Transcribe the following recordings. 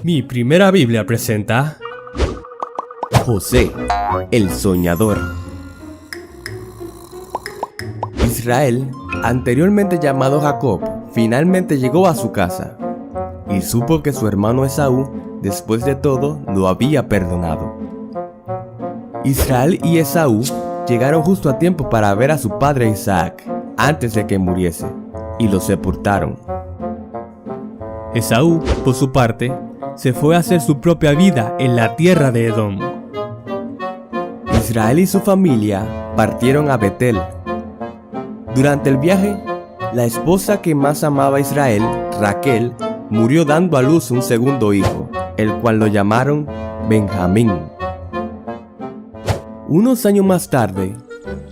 Mi primera Biblia presenta José, el soñador. Israel, anteriormente llamado Jacob, finalmente llegó a su casa y supo que su hermano Esaú, después de todo, lo había perdonado. Israel y Esaú llegaron justo a tiempo para ver a su padre Isaac antes de que muriese, y lo sepultaron. Esaú, por su parte, se fue a hacer su propia vida en la tierra de Edom. Israel y su familia partieron a Betel. Durante el viaje, la esposa que más amaba a Israel, Raquel, murió dando a luz un segundo hijo, el cual lo llamaron Benjamín. Unos años más tarde,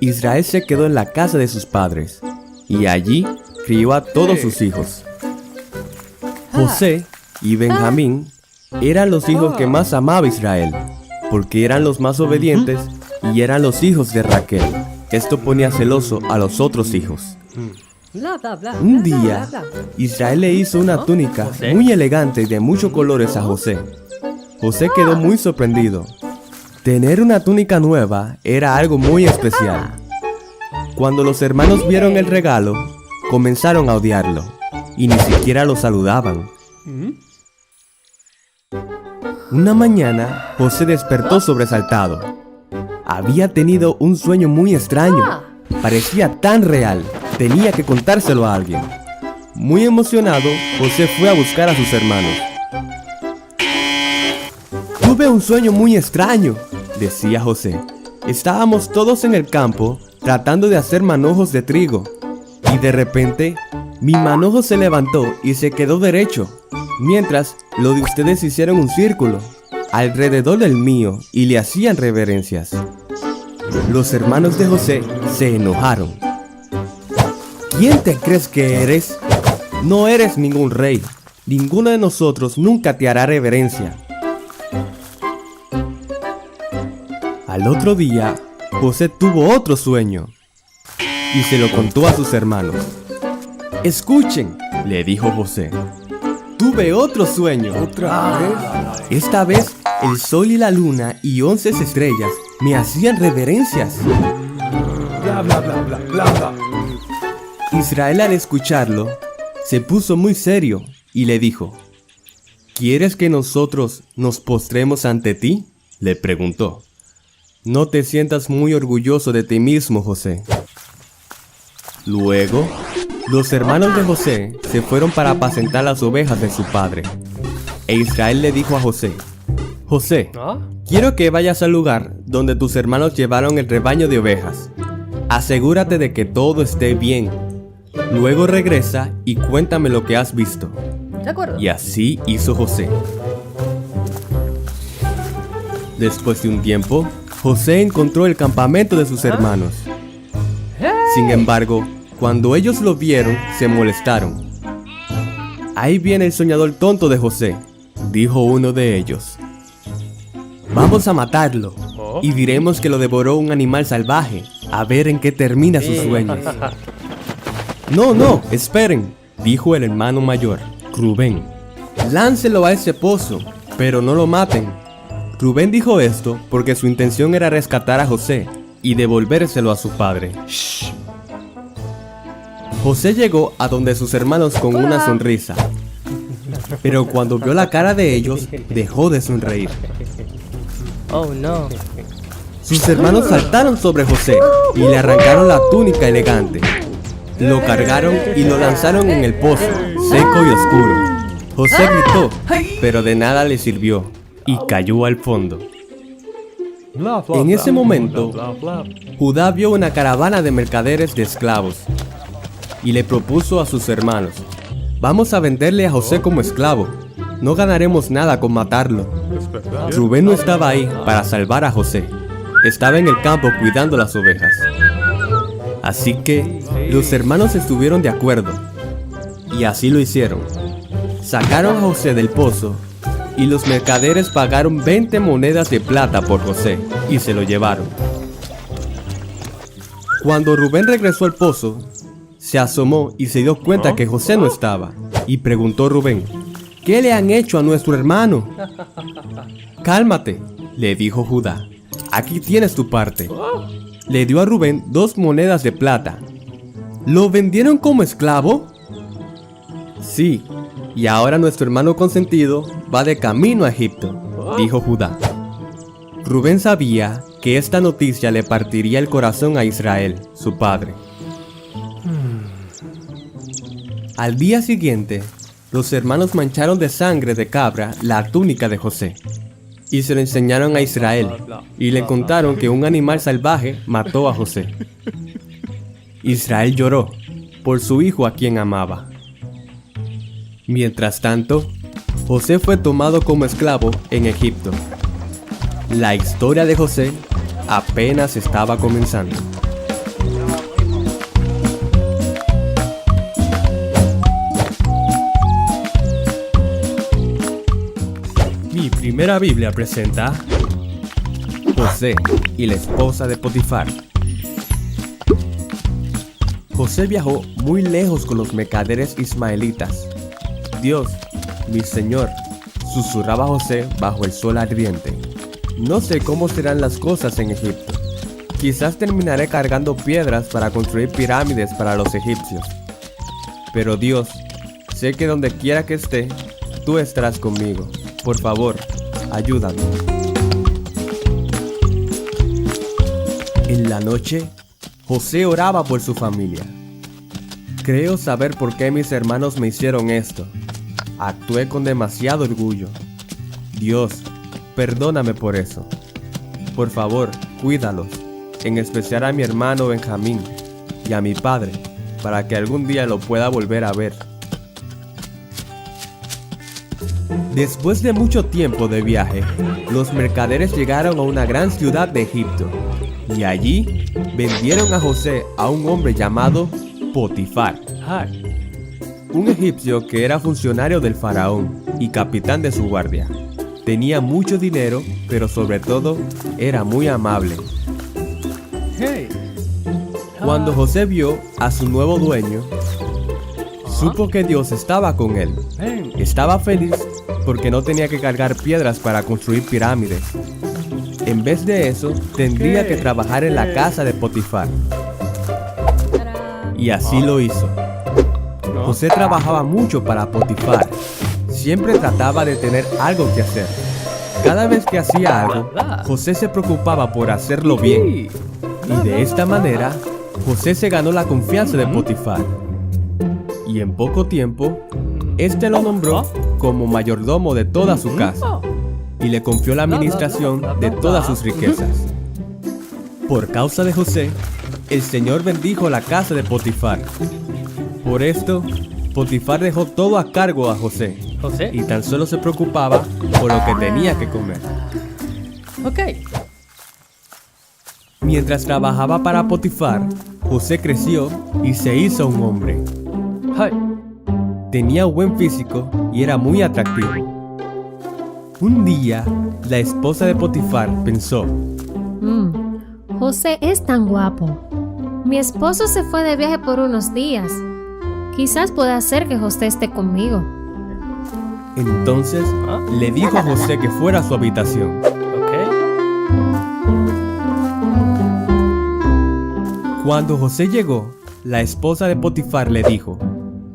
Israel se quedó en la casa de sus padres y allí crió a todos sus hijos. José y Benjamín eran los hijos que más amaba Israel, porque eran los más obedientes y eran los hijos de Raquel. Esto ponía celoso a los otros hijos. Un día, Israel le hizo una túnica muy elegante y de muchos colores a José. José quedó muy sorprendido. Tener una túnica nueva era algo muy especial. Cuando los hermanos vieron el regalo, comenzaron a odiarlo y ni siquiera lo saludaban. Una mañana, José despertó sobresaltado. Había tenido un sueño muy extraño. Parecía tan real. Tenía que contárselo a alguien. Muy emocionado, José fue a buscar a sus hermanos. Tuve un sueño muy extraño, decía José. Estábamos todos en el campo tratando de hacer manojos de trigo. Y de repente, mi manojo se levantó y se quedó derecho, mientras los de ustedes hicieron un círculo alrededor del mío y le hacían reverencias. Los hermanos de José se enojaron. ¿Quién te crees que eres? No eres ningún rey. Ninguno de nosotros nunca te hará reverencia. Al otro día, José tuvo otro sueño y se lo contó a sus hermanos. Escuchen, le dijo José. Tuve otro sueño. ¿Otra vez? Esta vez, el sol y la luna y 11 estrellas me hacían reverencias. Bla, bla, bla, bla, bla, bla. Israel, al escucharlo, se puso muy serio y le dijo: ¿Quieres que nosotros nos postremos ante ti?, le preguntó. No te sientas muy orgulloso de ti mismo, José. Luego, los hermanos de José se fueron para apacentar las ovejas de su padre. E Israel le dijo a José: José, quiero que vayas al lugar donde tus hermanos llevaron el rebaño de ovejas. Asegúrate de que todo esté bien. Luego regresa y cuéntame lo que has visto. ¿De acuerdo? Y así hizo José. Después de un tiempo, José encontró el campamento de sus hermanos. Sin embargo, cuando ellos lo vieron, se molestaron. Ahí viene el soñador tonto de José, dijo uno de ellos. Vamos a matarlo y diremos que lo devoró un animal salvaje, a ver en qué termina sus sueños. No, esperen, dijo el hermano mayor, Rubén. Láncelo a ese pozo, pero no lo maten. Rubén dijo esto porque su intención era rescatar a José y devolvérselo a su padre. Shh. José llegó a donde sus hermanos con una sonrisa, pero cuando vio la cara de ellos, dejó de sonreír. Oh no. Sus hermanos saltaron sobre José y le arrancaron la túnica elegante. Lo cargaron y lo lanzaron en el pozo, seco y oscuro. José gritó, pero de nada le sirvió y cayó al fondo. En ese momento, Judá vio una caravana de mercaderes de esclavos y le propuso a sus hermanos: vamos a venderle a José como esclavo. No ganaremos nada con matarlo. Rubén no estaba ahí para salvar a José. Estaba en el campo cuidando las ovejas. Así que los hermanos estuvieron de acuerdo y así lo hicieron. Sacaron a José del pozo y los mercaderes pagaron 20 monedas de plata por José y se lo llevaron. Cuando Rubén regresó al pozo, se asomó y se dio cuenta que José no estaba y preguntó a Rubén: ¿Qué le han hecho a nuestro hermano? Cálmate, le dijo Judá. Aquí tienes tu parte. Le dio a Rubén 2 monedas de plata. ¿Lo vendieron como esclavo? Sí, y ahora nuestro hermano consentido va de camino a Egipto, dijo Judá. Rubén sabía que esta noticia le partiría el corazón a Israel, su padre. Al día siguiente, los hermanos mancharon de sangre de cabra la túnica de José y se lo enseñaron a Israel y le contaron que un animal salvaje mató a José. Israel lloró por su hijo a quien amaba. Mientras tanto, José fue tomado como esclavo en Egipto. La historia de José apenas estaba comenzando. Mi primera Biblia presenta José y la esposa de Potifar. José viajó muy lejos con los mercaderes ismaelitas. Dios, mi Señor, susurraba José bajo el sol ardiente. No sé cómo serán las cosas en Egipto. Quizás terminaré cargando piedras para construir pirámides para los egipcios. Pero Dios, sé que donde quiera que esté, tú estarás conmigo. Por favor, ayúdame. En la noche, José oraba por su familia. Creo saber por qué mis hermanos me hicieron esto. Actué con demasiado orgullo. Dios, perdóname por eso. Por favor, cuídalos, en especial a mi hermano Benjamín y a mi padre, para que algún día lo pueda volver a ver. Después de mucho tiempo de viaje, los mercaderes llegaron a una gran ciudad de Egipto, y allí vendieron a José a un hombre llamado Potifar, un egipcio que era funcionario del faraón y capitán de su guardia. Tenía mucho dinero, pero sobre todo era muy amable. Cuando José vio a su nuevo dueño, supo que Dios estaba con él. Estaba feliz porque no tenía que cargar piedras para construir pirámides. En vez de eso, tendría que trabajar en la casa de Potifar. Y así lo hizo. José trabajaba mucho para Potifar. Siempre trataba de tener algo que hacer. Cada vez que hacía algo, José se preocupaba por hacerlo bien. Y de esta manera, José se ganó la confianza de Potifar. Y en poco tiempo, este lo nombró como mayordomo de toda su casa y le confió la administración de todas sus riquezas. Por causa de José, el Señor bendijo la casa de Potifar. Por esto, Potifar dejó todo a cargo a José y tan solo se preocupaba por lo que tenía que comer. Mientras trabajaba para Potifar, José creció y se hizo un hombre. Tenía un buen físico y era muy atractivo. Un día, la esposa de Potifar pensó: José es tan guapo. Mi esposo se fue de viaje por unos días. Quizás pueda hacer que José esté conmigo. Entonces, le dijo a José que fuera a su habitación. Cuando José llegó, la esposa de Potifar le dijo: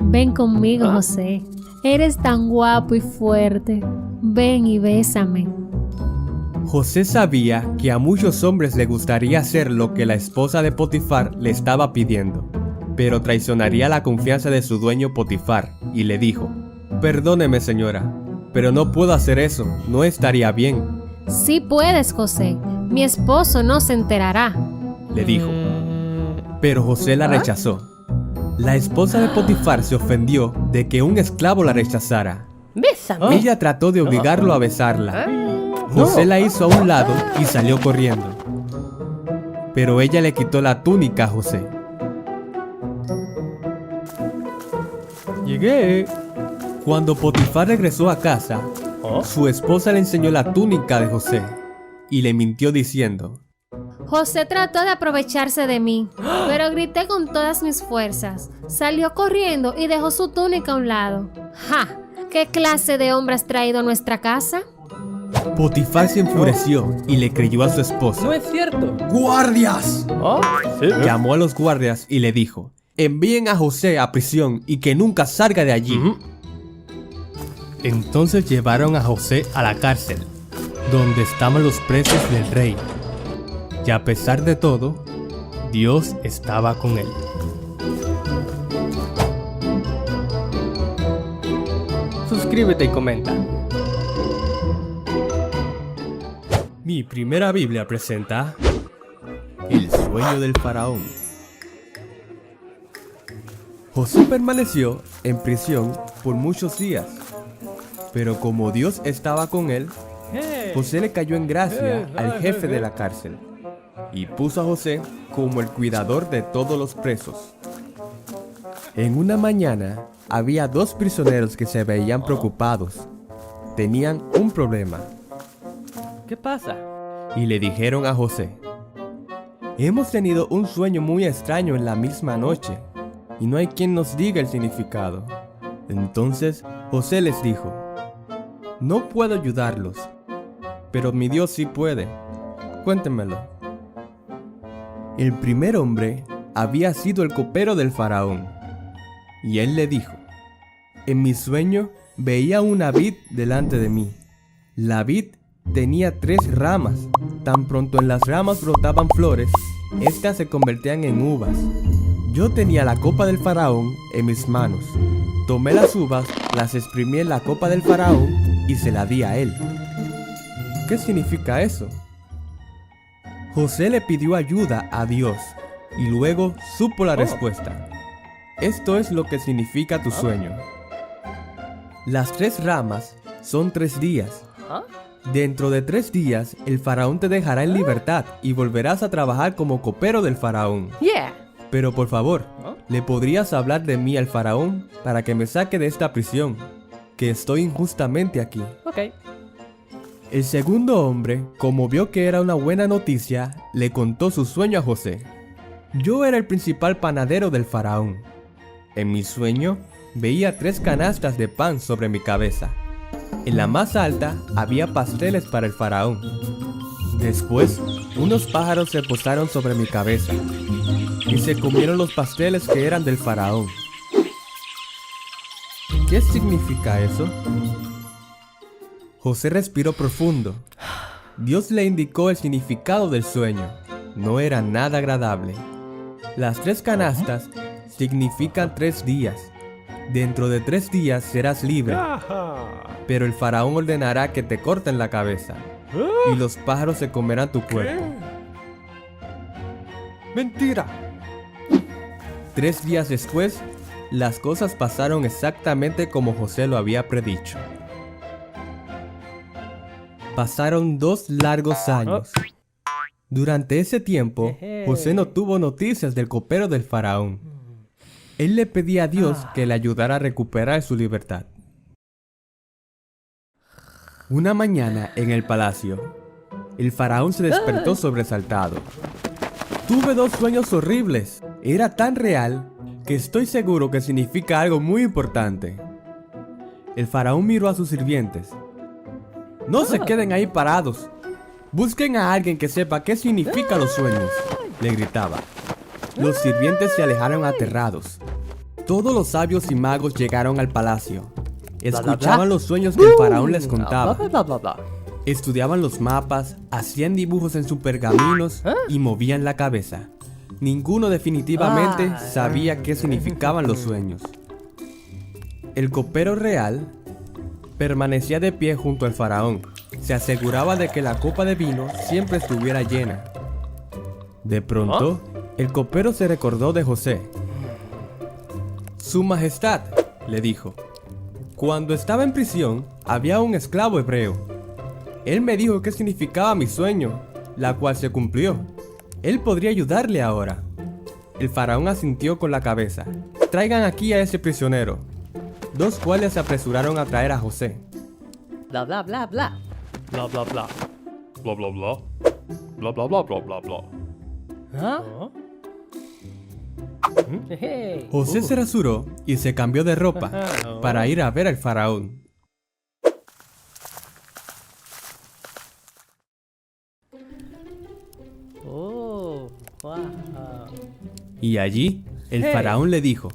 Ven conmigo, José. Eres tan guapo y fuerte. Ven y bésame. José sabía que a muchos hombres le gustaría hacer lo que la esposa de Potifar le estaba pidiendo, pero traicionaría la confianza de su dueño Potifar, y le dijo: Perdóneme, señora, pero no puedo hacer eso, no estaría bien. Sí puedes, José. Mi esposo no se enterará, le dijo. Pero José la rechazó. La esposa de Potifar se ofendió de que un esclavo la rechazara. Bésame. Ella trató de obligarlo a besarla. José la hizo a un lado y salió corriendo. Pero ella le quitó la túnica a José. Llegué. Cuando Potifar regresó a casa, su esposa le enseñó la túnica de José y le mintió diciendo: José trató de aprovecharse de mí, pero grité con todas mis fuerzas. Salió corriendo y dejó su túnica a un lado. ¡Ja! ¿Qué clase de hombre has traído a nuestra casa? Potifar se enfureció y le creyó a su esposa. No es cierto. ¡Guardias! ¿Oh? Sí. Llamó a los guardias y le dijo: envíen a José a prisión y que nunca salga de allí. Entonces llevaron a José a la cárcel, donde estaban los presos del rey. Y a pesar de todo, Dios estaba con él. Suscríbete y comenta. Mi primera Biblia presenta El sueño del faraón. José permaneció en prisión por muchos días, pero como Dios estaba con él, José le cayó en gracia al jefe de la cárcel y puso a José como el cuidador de todos los presos. En una mañana había dos prisioneros que se veían preocupados. Tenían un problema. ¿Qué pasa? Y le dijeron a José: hemos tenido un sueño muy extraño en la misma noche, y no hay quien nos diga el significado. Entonces José les dijo: no puedo ayudarlos, pero mi Dios sí puede. Cuéntenmelo. El primer hombre había sido el copero del faraón, y él le dijo: en mi sueño veía una vid delante de mí. La vid tenía 3 ramas. Tan pronto en las ramas brotaban flores, estas se convertían en uvas. Yo tenía la copa del faraón en mis manos. Tomé las uvas, las exprimí en la copa del faraón y se la di a él. ¿Qué significa eso? José le pidió ayuda a Dios y luego supo la respuesta. Esto es lo que significa tu sueño. Las 3 ramas son 3 días. Dentro de 3 días, el faraón te dejará en libertad y volverás a trabajar como copero del faraón. Yeah. Pero por favor, ¿le podrías hablar de mí al faraón para que me saque de esta prisión, que estoy injustamente aquí? Ok. El segundo hombre, como vio que era una buena noticia, le contó su sueño a José. Yo era el principal panadero del faraón. En mi sueño, veía 3 canastas de pan sobre mi cabeza. En la más alta había pasteles para el faraón. Después, unos pájaros se posaron sobre mi cabeza y se comieron los pasteles que eran del faraón. ¿Qué significa eso? José respiró profundo. Dios le indicó el significado del sueño. No era nada agradable. Las 3 canastas significan 3 días. Dentro de 3 días serás libre. Pero el faraón ordenará que te corten la cabeza y los pájaros se comerán tu cuerpo. ¡Mentira! 3 días después, las cosas pasaron exactamente como José lo había predicho. Pasaron 2 largos años. Durante ese tiempo, José no tuvo noticias del copero del faraón. Él le pedía a Dios que le ayudara a recuperar su libertad. Una mañana en el palacio, el faraón se despertó sobresaltado. Tuve 2 sueños horribles. Era tan real que estoy seguro que significa algo muy importante. El faraón miró a sus sirvientes. No se queden ahí parados. Busquen a alguien que sepa qué significan los sueños, le gritaba. Los sirvientes se alejaron aterrados. Todos los sabios y magos llegaron al palacio. Escuchaban los sueños que el faraón les contaba. Estudiaban los mapas, hacían dibujos en sus pergaminos y movían la cabeza. Ninguno definitivamente sabía qué significaban los sueños. El copero real permanecía de pie junto al faraón. Se aseguraba de que la copa de vino siempre estuviera llena. De pronto, el copero se recordó de José. Su Majestad, le dijo, cuando estaba en prisión, había un esclavo hebreo. Él me dijo qué significaba mi sueño, la cual se cumplió. Él podría ayudarle ahora. El faraón asintió con la cabeza. Traigan aquí a ese prisionero. 2 cuales se apresuraron a traer a José. Bla bla bla bla. Bla bla bla. Bla bla bla. Bla bla bla bla bla bla. ¿Ah? José se rasuró y se cambió de ropa para ir a ver al faraón. Oh, wow. Y allí el faraón le dijo: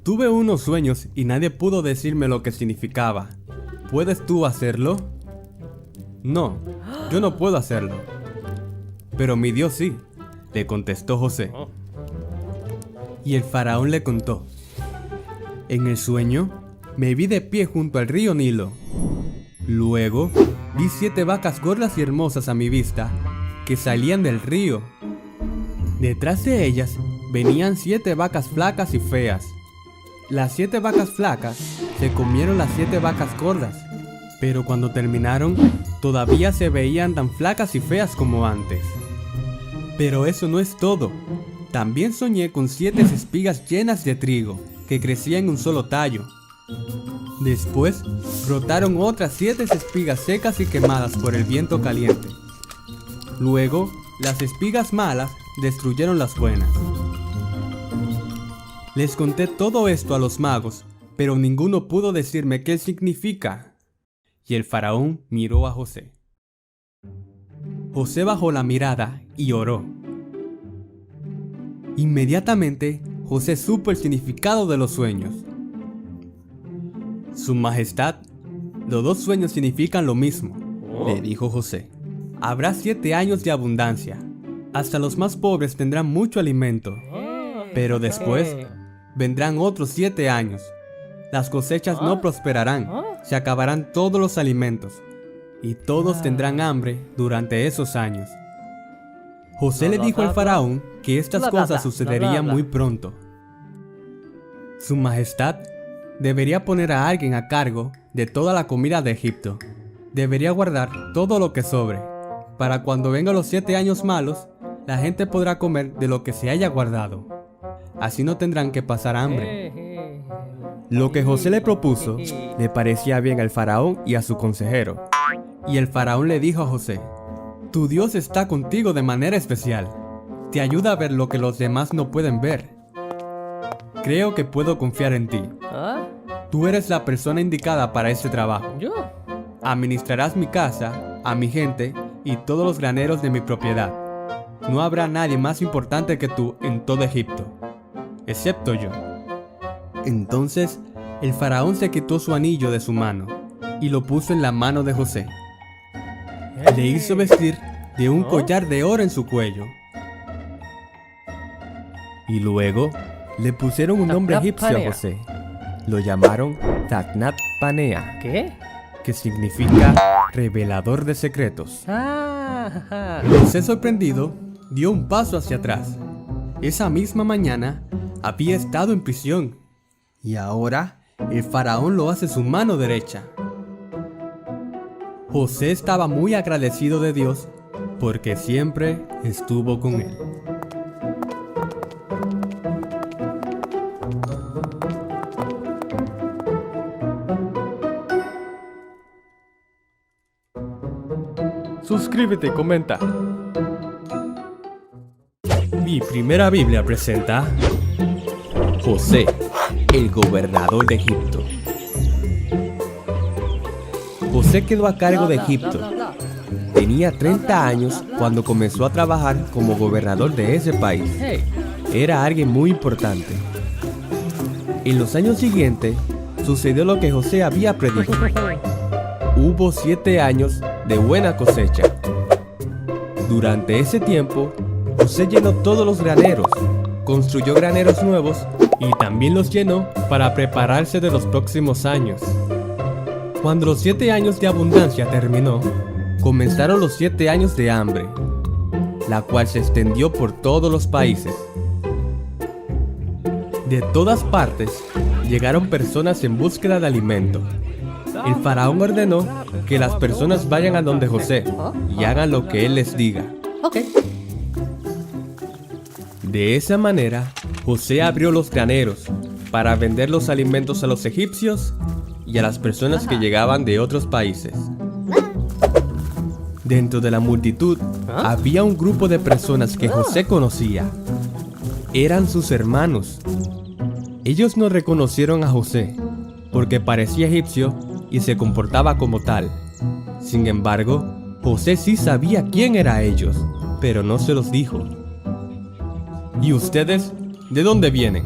tuve unos sueños y nadie pudo decirme lo que significaba. ¿Puedes tú hacerlo? No, yo no puedo hacerlo. Pero mi Dios sí, le contestó José. Y el faraón le contó: en el sueño me vi de pie junto al río Nilo. Luego vi 7 vacas gordas y hermosas a mi vista que salían del río. Detrás de ellas venían 7 vacas flacas y feas. Las 7 vacas flacas se comieron las 7 vacas gordas, pero cuando terminaron todavía se veían tan flacas y feas como antes. Pero eso no es todo. También soñé con 7 espigas llenas de trigo que crecían en un solo tallo. Después brotaron otras 7 espigas secas y quemadas por el viento caliente. Luego, las espigas malas destruyeron las buenas. Les conté todo esto a los magos, pero ninguno pudo decirme qué significa. Y el faraón miró a José. José bajó la mirada y oró. Inmediatamente, José supo el significado de los sueños. Su Majestad, los 2 sueños significan lo mismo, le dijo José. Habrá 7 años de abundancia. Hasta los más pobres tendrán mucho alimento. Pero después vendrán otros 7 años. Las cosechas no prosperarán. Se acabarán todos los alimentos. Y todos tendrán hambre durante esos años. José le dijo al faraón que estas cosas sucederían muy pronto. Su Majestad debería poner a alguien a cargo de toda la comida de Egipto. Debería guardar todo lo que sobre. Para cuando vengan los 7 años malos, la gente podrá comer de lo que se haya guardado. Así no tendrán que pasar hambre. Lo que José le propuso le parecía bien al faraón y a su consejero. Y el faraón le dijo a José: tu Dios está contigo de manera especial. Te ayuda a ver lo que los demás no pueden ver. Creo que puedo confiar en ti. Tú eres la persona indicada para este trabajo. ¿Yo? Administrarás mi casa, a mi gente y todos los graneros de mi propiedad. No habrá nadie más importante que tú en todo Egipto, excepto yo. Entonces el faraón se quitó su anillo de su mano y lo puso en la mano de José. Le hizo vestir de un collar de oro en su cuello. Y luego le pusieron un nombre egipcio a José. Lo llamaron Tatnat Panea, ¿Qué? que significa revelador de secretos. José, sorprendido, dio un paso hacia atrás. Esa misma mañana había estado en prisión y ahora el faraón lo hace su mano derecha. José estaba muy agradecido de Dios porque siempre estuvo con él. Suscríbete y comenta. Mi primera Biblia presenta José, el gobernador de Egipto. José quedó a cargo de Egipto. Tenía 30 años cuando comenzó a trabajar como gobernador de ese país. Era alguien muy importante. En los años siguientes sucedió lo que José había predicho. Hubo 7 años de buena cosecha. Durante ese tiempo, José llenó todos los graneros, construyó graneros nuevos y también los llenó para prepararse de los próximos años. Cuando los 7 años de abundancia terminó, comenzaron los 7 años de hambre, la cual se extendió por todos los países. De todas partes llegaron personas en búsqueda de alimento. El faraón ordenó que las personas vayan a donde José y hagan lo que él les diga. De esa manera, José abrió los graneros para vender los alimentos a los egipcios y a las personas que llegaban de otros países. Dentro de la multitud había un grupo de personas que José conocía. Eran sus hermanos. Ellos no reconocieron a José, porque parecía egipcio y se comportaba como tal. Sin embargo, José sí sabía quién eran ellos, pero no se los dijo. ¿Y ustedes? ¿De dónde vienen?,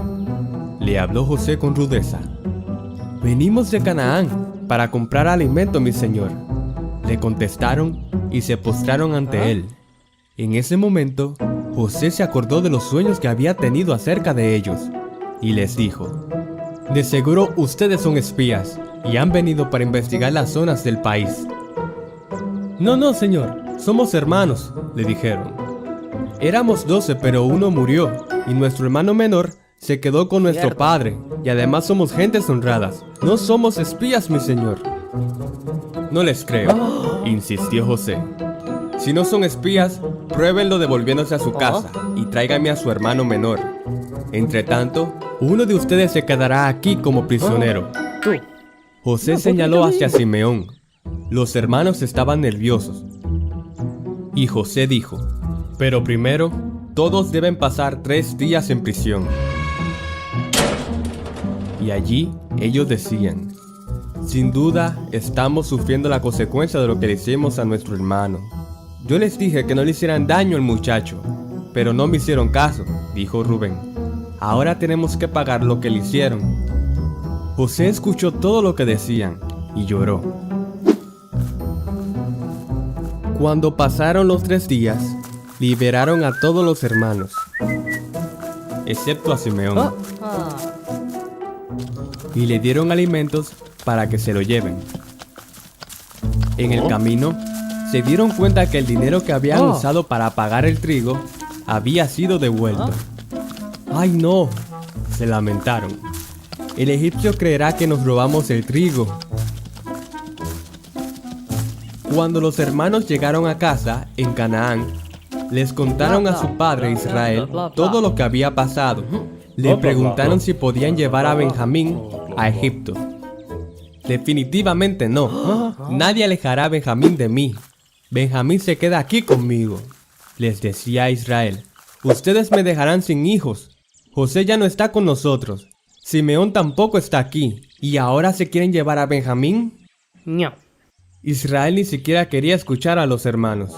le habló José con rudeza. Venimos de Canaán para comprar alimento, mi señor, le contestaron y se postraron ante él. En ese momento, José se acordó de los sueños que había tenido acerca de ellos y les dijo: de seguro ustedes son espías y han venido para investigar las zonas del país. No, señor, somos hermanos, le dijeron. Éramos 12, pero uno murió y nuestro hermano menor se quedó con nuestro padre, y además somos gentes honradas. No somos espías, mi señor. No les creo, insistió José. Si no son espías, pruébenlo devolviéndose a su casa y tráiganme a su hermano menor. Entre tanto, uno de ustedes se quedará aquí como prisionero. José señaló hacia Simeón. Los hermanos estaban nerviosos. Y José dijo: pero primero, todos deben pasar 3 días en prisión. Y allí ellos decían: sin duda, estamos sufriendo la consecuencia de lo que le hicimos a nuestro hermano. Yo les dije que no le hicieran daño al muchacho, pero no me hicieron caso, dijo Rubén. Ahora tenemos que pagar lo que le hicieron. José escuchó todo lo que decían y lloró. Cuando pasaron los 3 días, liberaron a todos los hermanos, excepto a Simeón, y le dieron alimentos para que se lo lleven. En el camino, se dieron cuenta que el dinero que habían usado para pagar el trigo había sido devuelto. ¡Ay no!, se lamentaron. El egipcio creerá que nos robamos el trigo. Cuando los hermanos llegaron a casa en Canaán, les contaron a su padre Israel todo lo que había pasado. Le preguntaron si podían llevar a Benjamín a Egipto. Definitivamente no. Nadie alejará a Benjamín de mí. Benjamín se queda aquí conmigo, les decía a Israel. Ustedes me dejarán sin hijos. José ya no está con nosotros. Simeón tampoco está aquí. ¿Y ahora se quieren llevar a Benjamín? No. Israel ni siquiera quería escuchar a los hermanos.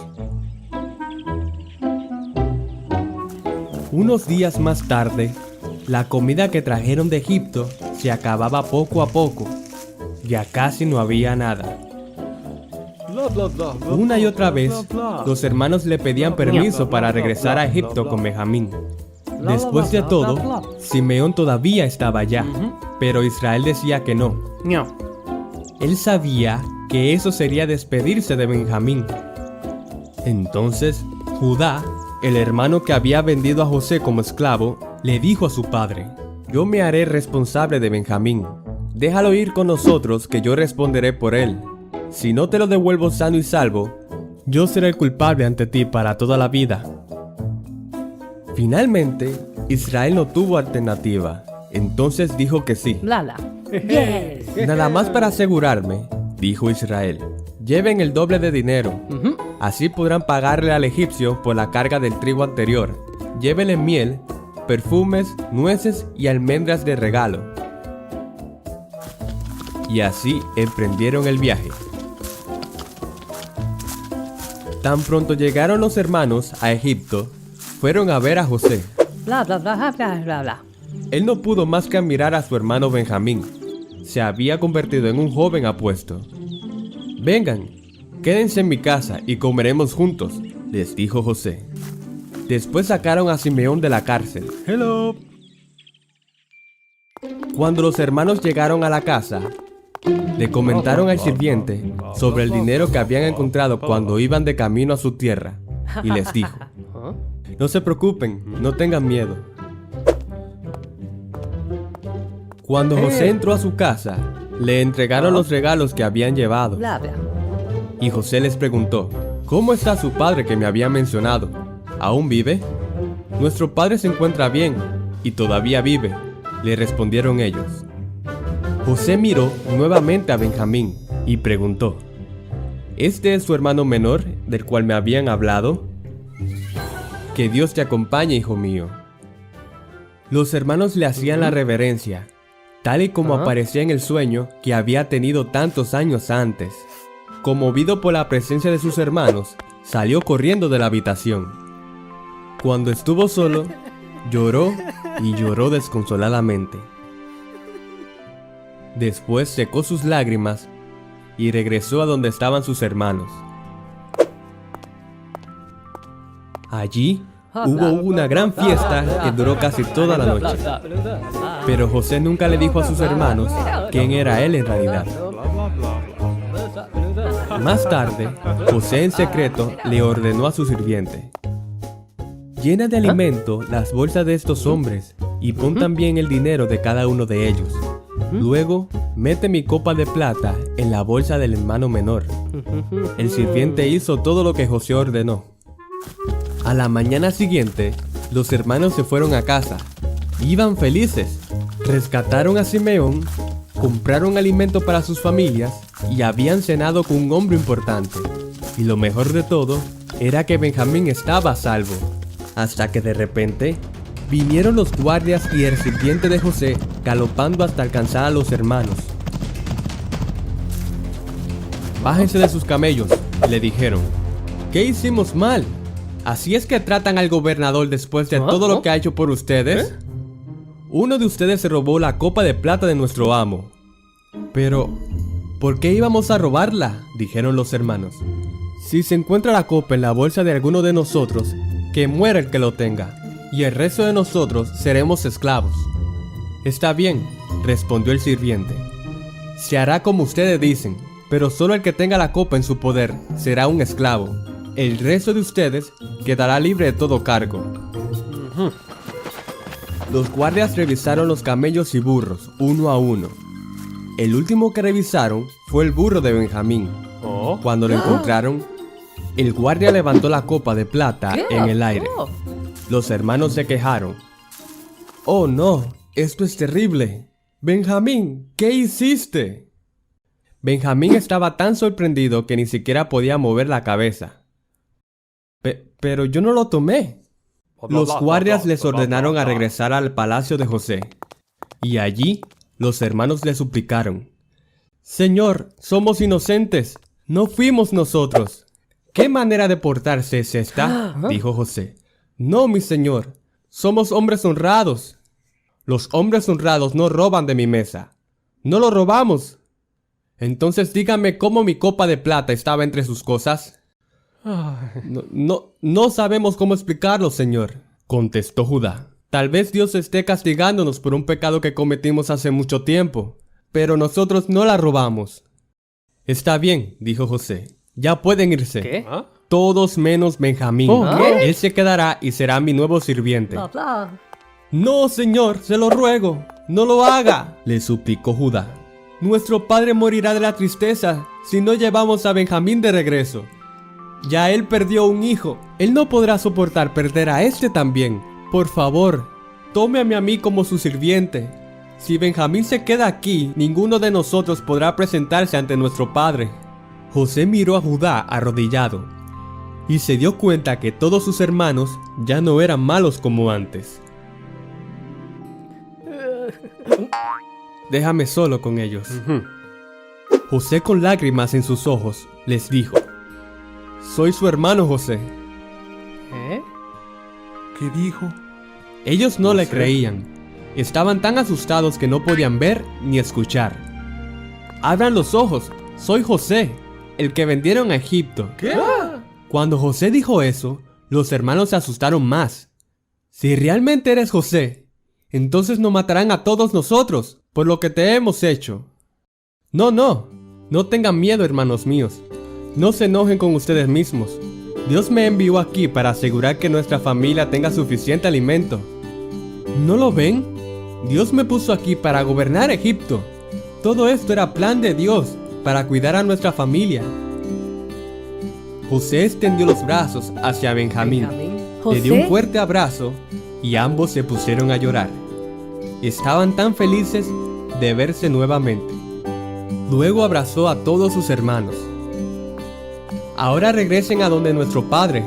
Unos días más tarde, la comida que trajeron de Egipto se acababa poco a poco. Ya casi no había nada. Una y otra vez, los hermanos le pedían permiso para regresar a Egipto con Benjamín. Después de todo, Simeón todavía estaba allá, pero Israel decía que no. Él sabía que eso sería despedirse de Benjamín. Entonces, Judá, el hermano que había vendido a José como esclavo, le dijo a su padre: yo me haré responsable de Benjamín. Déjalo ir con nosotros, que yo responderé por él. Si no te lo devuelvo sano y salvo, yo seré el culpable ante ti para toda la vida. Finalmente, Israel no tuvo alternativa. Entonces dijo que sí. Nada más para asegurarme, dijo Israel, lleven el doble de dinero. Así podrán pagarle al egipcio por la carga del trigo anterior. Llévenle miel, perfumes, nueces y almendras de regalo. Y así emprendieron el viaje. Tan pronto llegaron los hermanos a Egipto, fueron a ver a José. Él no pudo más que admirar a su hermano Benjamín. Se había convertido en un joven apuesto. Vengan, quédense en mi casa y comeremos juntos, les dijo José. Después sacaron a Simeón de la cárcel. Hello. Cuando los hermanos llegaron a la casa, le comentaron al sirviente sobre el dinero que habían encontrado cuando iban de camino a su tierra, y les dijo: no se preocupen, no tengan miedo. Cuando José entró a su casa, le entregaron los regalos que habían llevado. Y José les preguntó: ¿cómo está su padre que me había mencionado? ¿Aún vive? Nuestro padre se encuentra bien, y todavía vive, le respondieron ellos. José miró nuevamente a Benjamín y preguntó: ¿este es su hermano menor del cual me habían hablado? Que Dios te acompañe, hijo mío. Los hermanos le hacían la reverencia, tal y como aparecía en el sueño que había tenido tantos años antes. Conmovido por la presencia de sus hermanos, salió corriendo de la habitación. Cuando estuvo solo, lloró y lloró desconsoladamente. Después secó sus lágrimas y regresó a donde estaban sus hermanos. Allí hubo una gran fiesta que duró casi toda la noche. Pero José nunca le dijo a sus hermanos quién era él en realidad. Más tarde, José en secreto le ordenó a su sirviente: llena de alimento las bolsas de estos hombres y pon también el dinero de cada uno de ellos. Luego, mete mi copa de plata en la bolsa del hermano menor. El sirviente hizo todo lo que José ordenó. A la mañana siguiente, los hermanos se fueron a casa. Iban felices. Rescataron a Simeón, compraron alimento para sus familias y habían cenado con un hombre importante. Y lo mejor de todo era que Benjamín estaba a salvo. Hasta que de repente vinieron los guardias y el sirviente de José galopando hasta alcanzar a los hermanos. Bájense de sus camellos, le dijeron. ¿Qué hicimos mal? ¿Así es que tratan al gobernador después de todo lo que ha hecho por ustedes? Uno de ustedes se robó la copa de plata de nuestro amo. Pero, ¿por qué íbamos a robarla?, dijeron los hermanos. Si se encuentra la copa en la bolsa de alguno de nosotros, que muera el que lo tenga, y el resto de nosotros seremos esclavos. Está bien, respondió el sirviente. Se hará como ustedes dicen, pero solo el que tenga la copa en su poder será un esclavo. El resto de ustedes quedará libre de todo cargo. Los guardias revisaron los camellos y burros, uno a uno. El último que revisaron fue el burro de Benjamín. Cuando lo encontraron, el guardia levantó la copa de plata en el aire. Los hermanos se quejaron. ¡Oh no! ¡Esto es terrible! Benjamín, ¿qué hiciste? Benjamín estaba tan sorprendido que ni siquiera podía mover la cabeza. Pero yo no lo tomé. Los guardias les ordenaron a regresar al palacio de José. Y allí, los hermanos le suplicaron: Señor, somos inocentes. No fuimos nosotros. ¿Qué manera de portarse es esta?, dijo José. No, mi señor. Somos hombres honrados. Los hombres honrados no roban de mi mesa. No lo robamos. Entonces dígame cómo mi copa de plata estaba entre sus cosas. No sabemos cómo explicarlo, señor, contestó Judá. Tal vez Dios esté castigándonos por un pecado que cometimos hace mucho tiempo, pero nosotros no la robamos. Está bien, dijo José. Ya pueden irse. ¿Qué? Todos menos Benjamín. Él se quedará y será mi nuevo sirviente. No, señor, se lo ruego. No lo haga, le suplicó Judá. Nuestro padre morirá de la tristeza si no llevamos a Benjamín de regreso. Ya él perdió un hijo. Él no podrá soportar perder a este también. Por favor, tómeme a mí como su sirviente. Si Benjamín se queda aquí, ninguno de nosotros podrá presentarse ante nuestro padre. José miró a Judá arrodillado y se dio cuenta que todos sus hermanos ya no eran malos como antes. Déjame solo con ellos. José, con lágrimas en sus ojos, les dijo: Soy su hermano José. ¿Qué dijo? Ellos no le creían. Estaban tan asustados que no podían ver ni escuchar. Abran los ojos, soy José, el que vendieron a Egipto. ¿Qué? Cuando José dijo eso, los hermanos se asustaron más. Si realmente eres José, entonces nos matarán a todos nosotros por lo que te hemos hecho. No tengan miedo, hermanos míos. No se enojen con ustedes mismos. Dios me envió aquí para asegurar que nuestra familia tenga suficiente alimento. ¿No lo ven? Dios me puso aquí para gobernar Egipto. Todo esto era plan de Dios para cuidar a nuestra familia. José extendió los brazos hacia Benjamín. Le dio un fuerte abrazo y ambos se pusieron a llorar. Estaban tan felices de verse nuevamente. Luego abrazó a todos sus hermanos. Ahora regresen a donde nuestro padre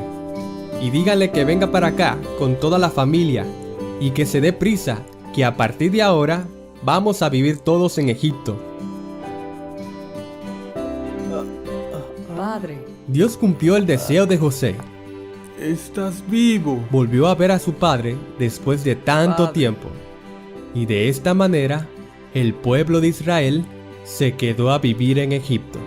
y díganle que venga para acá con toda la familia y que se dé prisa, que a partir de ahora vamos a vivir todos en Egipto. Padre. Dios cumplió el deseo de José. Estás vivo. Volvió a ver a su padre después de tanto Padre. tiempo. Y de esta manera, el pueblo de Israel se quedó a vivir en Egipto.